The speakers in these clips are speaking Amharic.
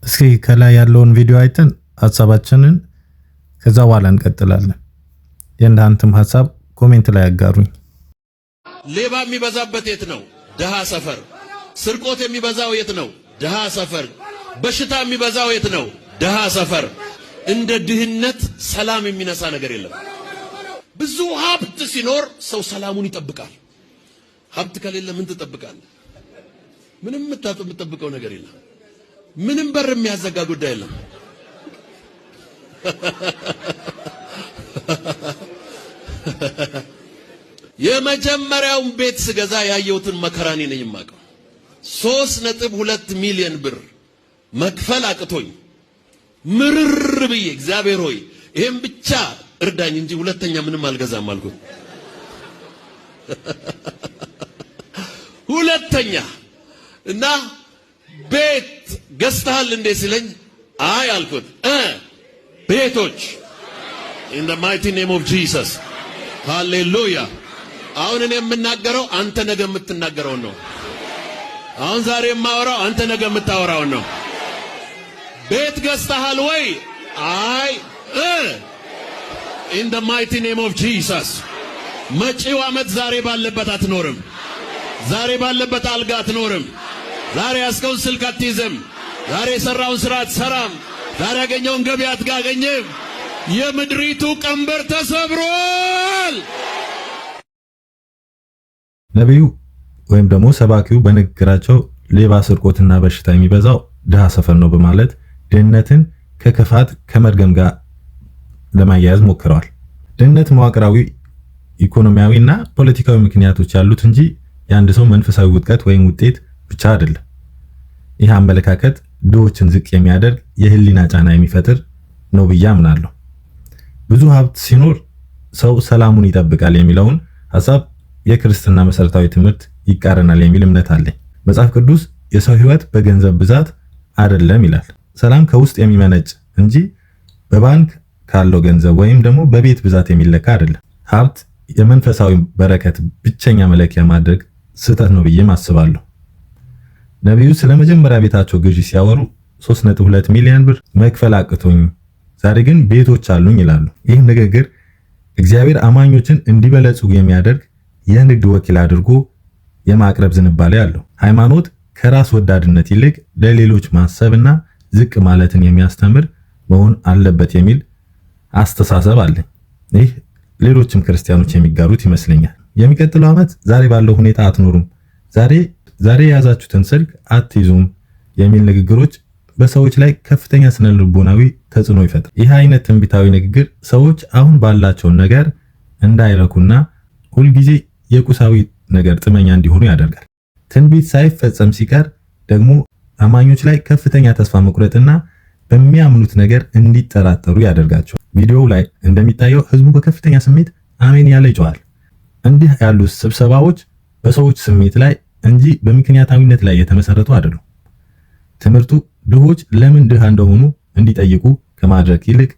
እስኪ ከላይ ያለውን ቪዲዮ አይተን ሐሳባችንን ከዛ በኋላ እንቀጥላለን። የእናንተም ሐሳብ ኮሜንት ላይ አጋሩኝ። ሌባ የሚበዛበት የት ነው? ደሃ ሰፈር። ስርቆት የሚበዛው የት ነው? ደሃ ሰፈር። በሽታ የሚበዛው የት ነው? ደሃ ሰፈር። እንደ ድህነት ሰላም የሚነሳ ነገር የለም። ብዙ ሀብት ሲኖር ሰው ሰላሙን ይጠብቃል። ሀብት ከሌለ ምን ትጠብቃለህ? ምንም የምትጠብቀው ነገር የለም። ምንም በር የሚያዘጋ ጉዳይ የለም። የመጀመሪያውን ቤት ስገዛ ያየሁትን መከራኔ ነኝ የማውቀው። 3.2 ሚሊዮን ብር መክፈል አቅቶኝ ምርር ብዬ እግዚአብሔር ሆይ ይሄን ብቻ እርዳኝ እንጂ ሁለተኛ ምንም አልገዛም አልኩት። ሁለተኛ እና ቤት ገዝተሃል እንዴ ሲለኝ አይ አልኩት። ቤቶች in the mighty name of Jesus ሃሌሉያ። አሁን እኔ የምናገረው አንተ ነገ የምትናገረው ነው። አሁን ዛሬ የማወራው አንተ ነገ የምታወራው ነው። ቤት ገዝተሃል ወይ? አይ in the mighty name of Jesus መጪው ዓመት ዛሬ ባለበት አትኖርም። ዛሬ ባለበት አልጋ አትኖርም። ዛሬ ያስከውን ስልክ አትይዝም። ዛሬ የሰራውን ስራ አትሰራም። ዛሬ ያገኘውን ገቢ አትጋገኝም። የምድሪቱ ቀንበር ተሰብሯል። ነብዩ ወይም ደግሞ ሰባኪው በንግግራቸው ሌባ፣ ስርቆትና በሽታ የሚበዛው ድሃ ሰፈር ነው በማለት ድህነትን ከክፋት ከመርገም ጋር ለማያያዝ ሞክረዋል። ድህነት መዋቅራዊ፣ ኢኮኖሚያዊና ፖለቲካዊ ምክንያቶች ያሉት እንጂ የአንድ ሰው መንፈሳዊ ውድቀት ወይም ውጤት ብቻ አይደለም። ይህ አመለካከት ድሆችን ዝቅ የሚያደርግ የህሊና ጫና የሚፈጥር ነው ብዬ አምናለሁ። ብዙ ሀብት ሲኖር ሰው ሰላሙን ይጠብቃል የሚለውን ሐሳብ የክርስትና መሰረታዊ ትምህርት ይቃረናል የሚል እምነት አለኝ። መጽሐፍ ቅዱስ የሰው ህይወት በገንዘብ ብዛት አይደለም ይላል። ሰላም ከውስጥ የሚመነጭ እንጂ በባንክ ካለው ገንዘብ ወይም ደግሞ በቤት ብዛት የሚለካ አይደለም። ሀብት የመንፈሳዊ በረከት ብቸኛ መለኪያ ማድረግ ስህተት ነው ብዬ አስባለሁ። ነብዩ ስለ መጀመሪያ ቤታቸው ግዢ ሲያወሩ 3.2 ሚሊዮን ብር መክፈል አቅቶኝ ዛሬ ግን ቤቶች አሉኝ ይላሉ። ይህ ንግግር እግዚአብሔር አማኞችን እንዲበለጽጉ የሚያደርግ የንግድ ወኪል አድርጎ የማቅረብ ዝንባሌ አለው። ሃይማኖት ከራስ ወዳድነት ይልቅ ለሌሎች ማሰብና ዝቅ ማለትን የሚያስተምር መሆን አለበት የሚል አስተሳሰብ አለኝ። ይህ ሌሎችም ክርስቲያኖች የሚጋሩት ይመስለኛል። የሚቀጥለው ዓመት ዛሬ ባለው ሁኔታ አትኖሩም፣ ዛሬ የያዛችሁትን ስልክ አትይዙም የሚል ንግግሮች በሰዎች ላይ ከፍተኛ ስነልቦናዊ ተጽዕኖ ይፈጥራል። ይህ አይነት ትንቢታዊ ንግግር ሰዎች አሁን ባላቸው ነገር እንዳይረኩና ሁልጊዜ የቁሳዊ ነገር ጥመኛ እንዲሆኑ ያደርጋል። ትንቢት ሳይፈጸም ሲቀር ደግሞ አማኞች ላይ ከፍተኛ ተስፋ መቁረጥና በሚያምኑት ነገር እንዲጠራጠሩ ያደርጋቸዋል። ቪዲዮው ላይ እንደሚታየው ህዝቡ በከፍተኛ ስሜት አሜን ያለ ይጮሃል። እንዲህ ያሉ ስብሰባዎች በሰዎች ስሜት ላይ እንጂ በምክንያታዊነት ላይ የተመሰረቱ አይደሉም። ትምህርቱ ድሆች ለምን ድሃ እንደሆኑ እንዲጠይቁ ከማድረግ ይልቅ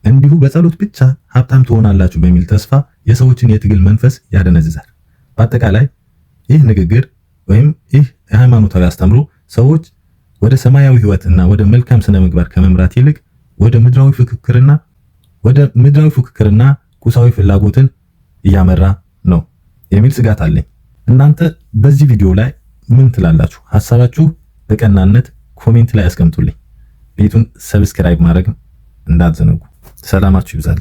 እንዲሁ በጸሎት ብቻ ሀብታም ትሆናላችሁ በሚል ተስፋ የሰዎችን የትግል መንፈስ ያደነዝዛል። በአጠቃላይ ይህ ንግግር ወይም ይህ የሃይማኖታዊ አስተምሮ ሰዎች ወደ ሰማያዊ ህይወትና ወደ መልካም ስነ ምግባር ከመምራት ይልቅ ወደ ምድራዊ ፉክክርና ቁሳዊ ፍላጎትን እያመራ ነው የሚል ስጋት አለኝ። እናንተ በዚህ ቪዲዮ ላይ ምን ትላላችሁ? ሐሳባችሁ በቀናነት ኮሜንት ላይ አስቀምጡልኝ። ቤቱን ሰብስክራይብ ማድረግ እንዳትዘነጉ። ሰላማችሁ ይብዛል።